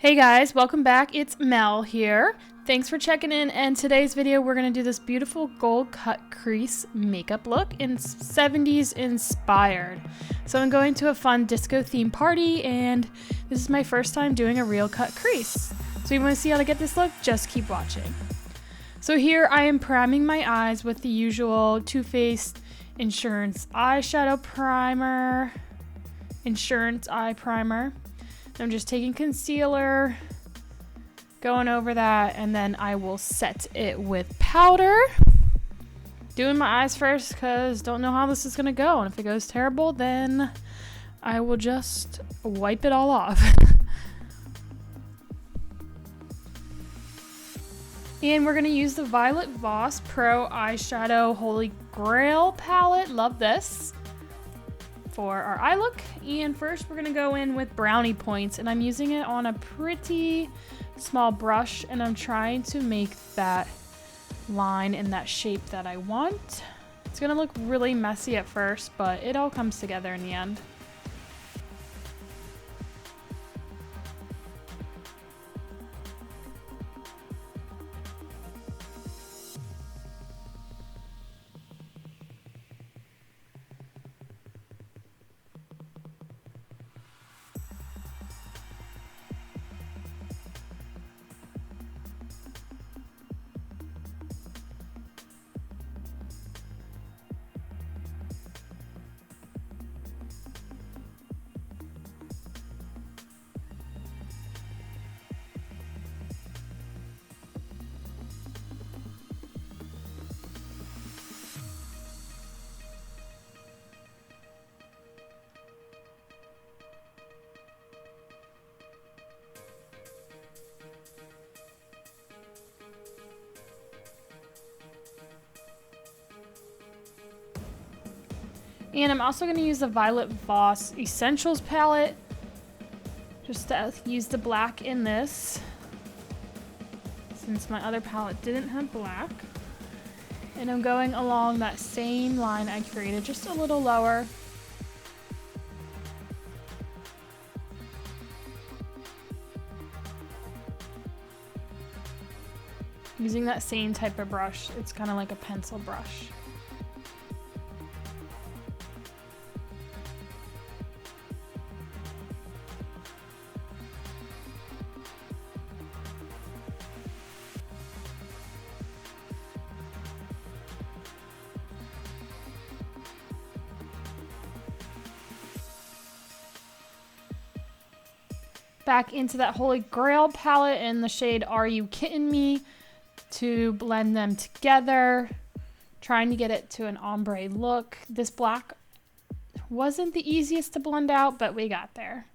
Hey guys, welcome back. It's Mel here. Thanks for checking in, and today's video we're going to do this beautiful gold cut crease makeup look in 70s inspired. So I'm going to a fun disco theme party and this is my first time doing a real cut crease. So you want to see how to get this look? Just keep watching. So here I am priming my eyes with the usual Too Faced Insurance Eyeshadow Primer, Insurance Eye Primer. I'm just taking concealer, going over that, and then I will set it with powder. Doing my eyes first because don't know how this is going to go. And if it goes terrible, then I will just wipe it all off. And we're going to use the Violet Voss Pro Eyeshadow Holy Grail palette. Love this. For our eye look, and first we're gonna go in with brownie points, and I'm using it on a pretty small brush, and I'm trying to make that line in that shape that I want. It's gonna look really messy at first, but it all comes together in the end. And I'm also going to use the Violet Voss Essentials palette, just to use the black in this, since my other palette didn't have black. And I'm going along that same line I created, just a little lower. Using that same type of brush, it's kind of like a pencil brush. Back into that Holy Grail palette in the shade Are You Kidding Me to blend them together, trying to get it to an ombre look. This black wasn't the easiest to blend out, but we got there.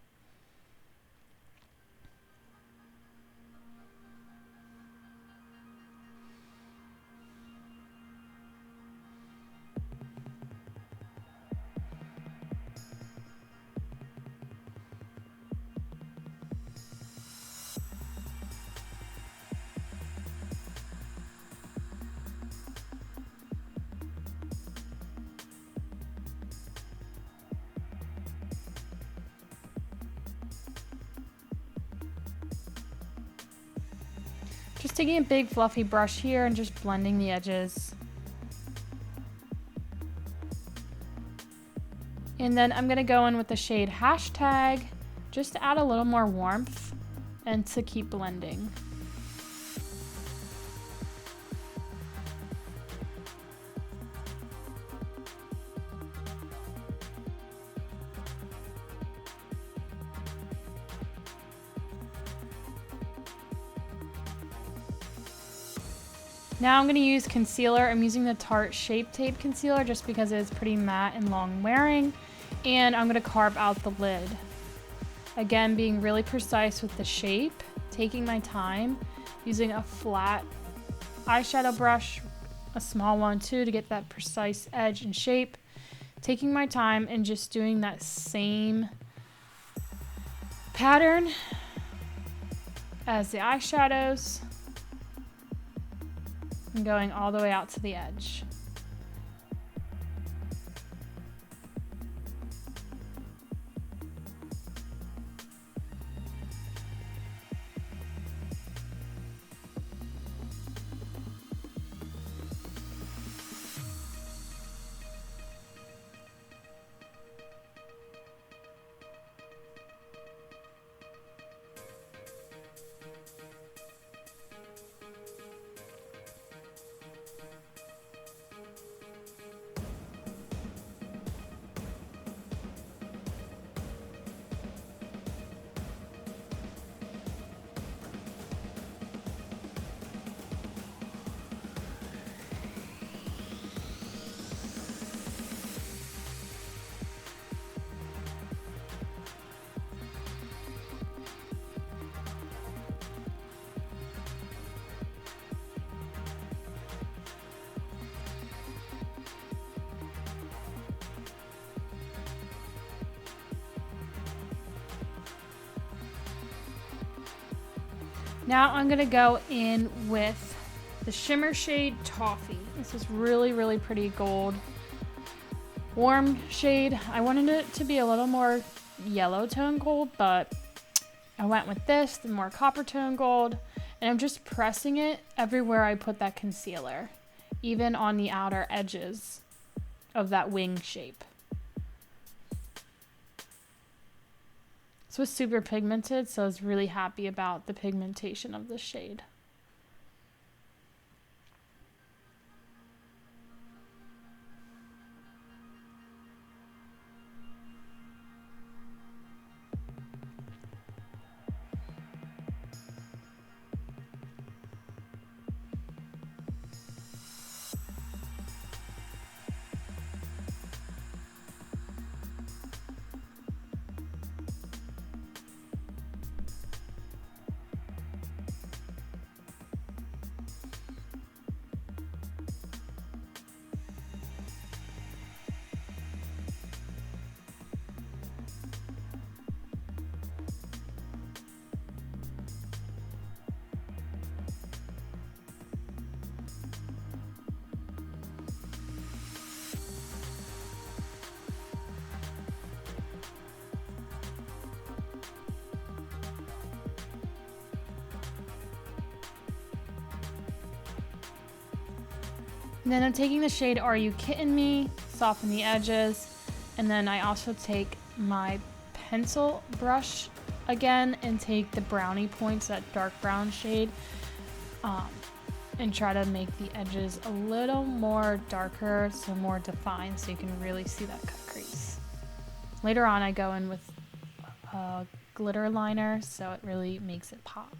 Just taking a big fluffy brush here and just blending the edges. And then I'm gonna go in with the shade Hashtag, just to add a little more warmth and to keep blending. Now I'm going to use concealer. I'm using the Tarte Shape Tape Concealer just because it is pretty matte and long wearing. And I'm going to carve out the lid. Again, being really precise with the shape, taking my time, using a flat eyeshadow brush, a small one too, to get that precise edge and shape. Taking my time and just doing that same pattern as the eyeshadows. And going all the way out to the edge. Now I'm gonna go in with the shimmer shade Toffee. This is really, really pretty gold. Warm shade. I wanted it to be a little more yellow tone gold, but I went with this, the more copper tone gold, and I'm just pressing it everywhere I put that concealer, even on the outer edges of that wing shape. This was super pigmented, so I was really happy about the pigmentation of this shade. And then I'm taking the shade Are You Kidding Me, soften the edges, and then I also take my pencil brush again and take the brownie points, that dark brown shade, and try to make the edges a little more darker, so more defined, so you can really see that cut crease. Later on I go in with a glitter liner, so it really makes it pop.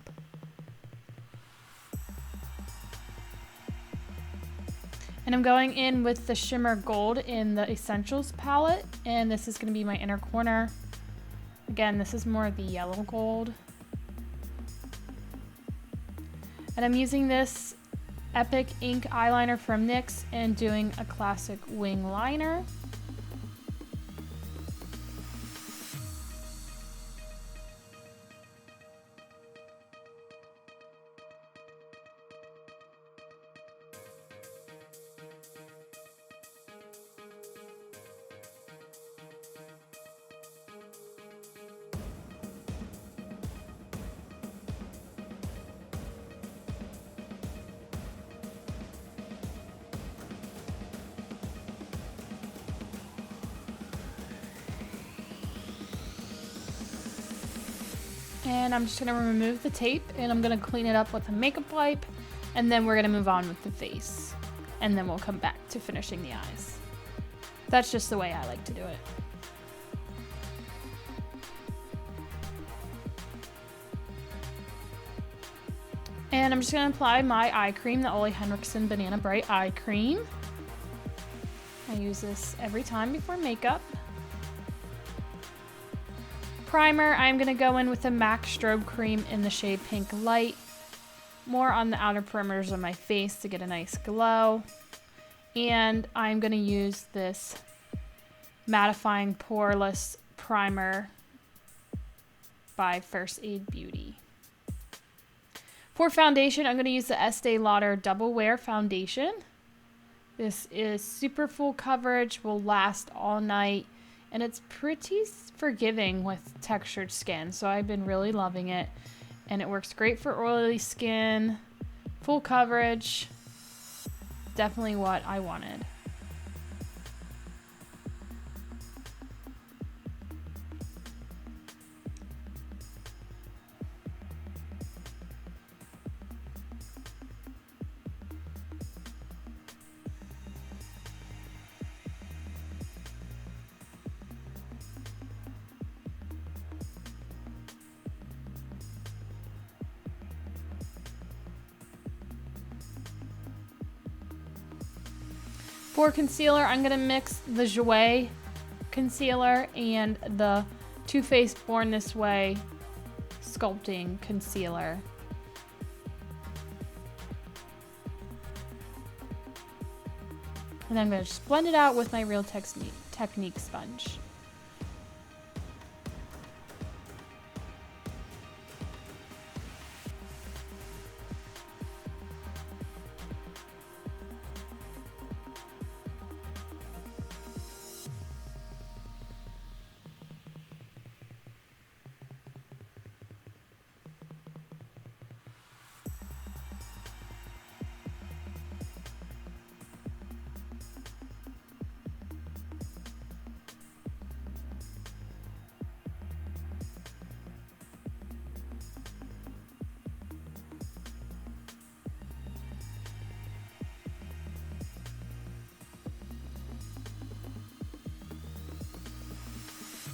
And I'm going in with the Shimmer Gold in the Essentials palette, and this is going to be my inner corner. Again, this is more of the yellow gold. And I'm using this Epic Ink Eyeliner from NYX and doing a classic wing liner. And I'm just going to remove the tape and I'm going to clean it up with a makeup wipe, and then we're going to move on with the face, and then we'll come back to finishing the eyes. That's just the way I like to do it. And I'm just going to apply my eye cream, the Ole Henriksen Banana Bright Eye Cream. I use this every time before makeup. Primer, I'm going to go in with the MAC Strobe Cream in the shade Pink Light, more on the outer perimeters of my face to get a nice glow. And I'm going to use this mattifying poreless primer by First Aid Beauty. For foundation, I'm going to use the Estes Lauder Double Wear Foundation. This is super full coverage, will last all night, and it's pretty forgiving with textured skin, so I've been really loving it. And it works great for oily skin, full coverage, definitely what I wanted. For concealer, I'm going to mix the Jouer concealer and the Too Faced Born This Way Sculpting concealer. And then I'm going to just blend it out with my Real Technique sponge.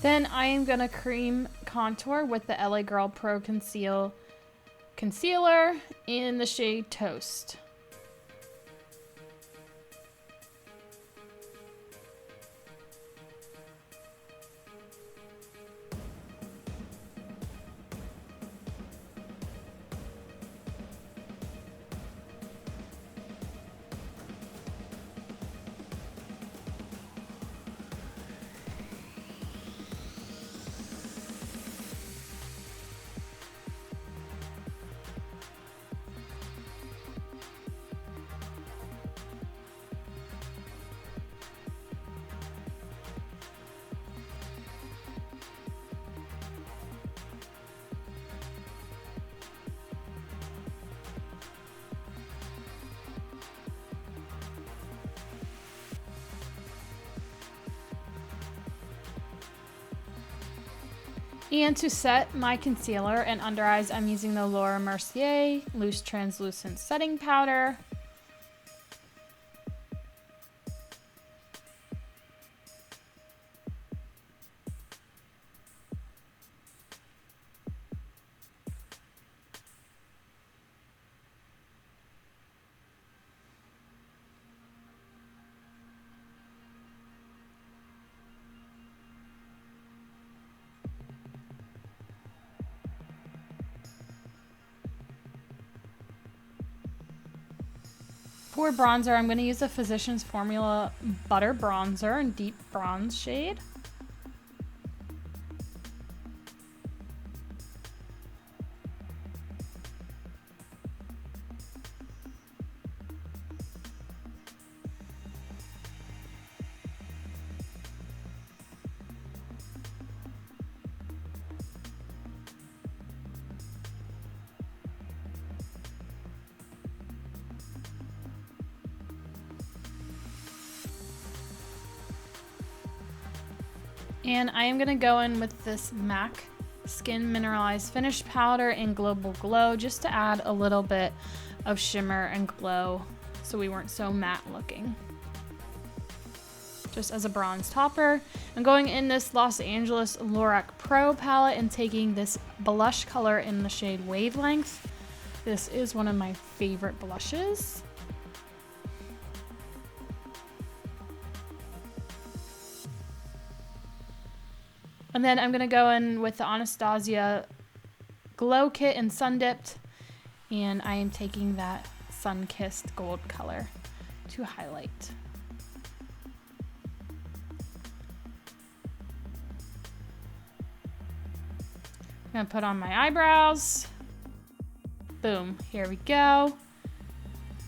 Then I am gonna cream contour with the LA Girl Pro Concealer in the shade Toast. And to set my concealer and under eyes, I'm using the Mercier Loose Translucent Setting Powder. For bronzer, I'm going to use a Physicians Formula Butter Bronzer in Deep Bronze shade. And I am gonna go in with this MAC Skin Mineralized Finish Powder in Global Glow just to add a little bit of shimmer and glow so we weren't so matte looking. Just as a bronze topper. I'm going in this Los Angeles Lorac Pro palette and taking this blush color in the shade Wavelength. This is one of my favorite blushes. And then I'm gonna go in with the Anastasia Glow Kit in Sun Dipped, and I am taking that Sun-Kissed gold color to highlight. I'm gonna put on my eyebrows. Boom, here we go.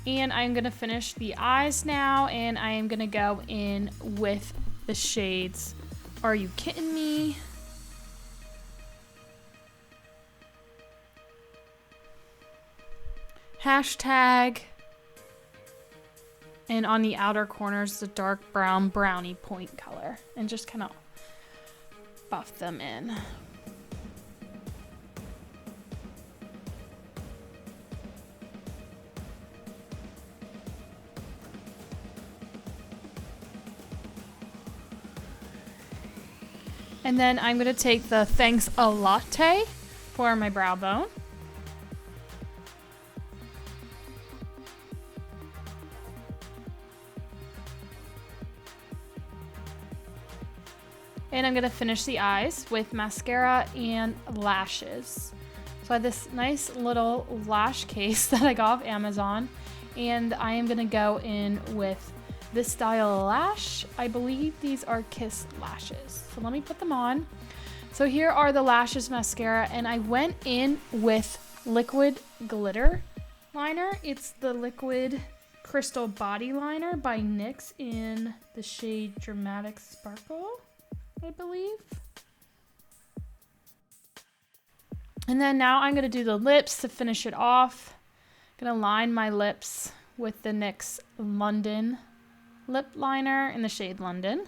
And I'm gonna finish the eyes now, and I am gonna go in with the shades Are You Kidding Me? Hashtag. And on the outer corners, the dark brown brownie point color. And just kind of buff them in. And then I'm going to take the Thanks a Latte for my brow bone. And I'm going to finish the eyes with mascara and lashes. So I have this nice little lash case that I got off Amazon. And I am going to go in with this style of lash. I believe these are Kiss lashes. So let me put them on. So here are the lashes mascara, and I went in with liquid glitter liner. It's the liquid crystal body liner by NYX in the shade Dramatic Sparkle, I believe. And then now I'm gonna do the lips to finish it off. I'm gonna line my lips with the NYX London lip liner in the shade London.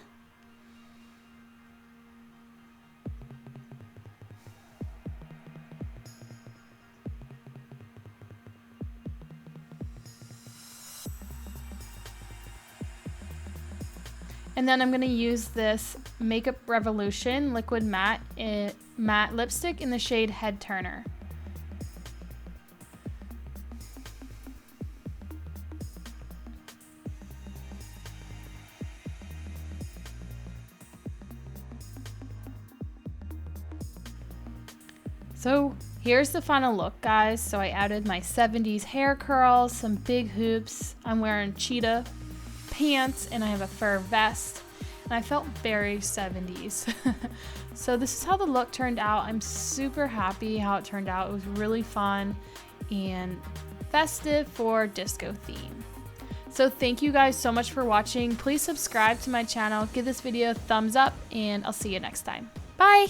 And then I'm going to use this Makeup Revolution Liquid Matte Lipstick in the shade Head Turner. So here's the final look, guys. So I added my 70s hair curls, some big hoops. I'm wearing cheetah pants and I have a fur vest. And I felt very 70s. So this is how the look turned out. I'm super happy how it turned out. It was really fun and festive for disco theme. So thank you guys so much for watching. Please subscribe to my channel, give this video a thumbs up, and I'll see you next time. Bye!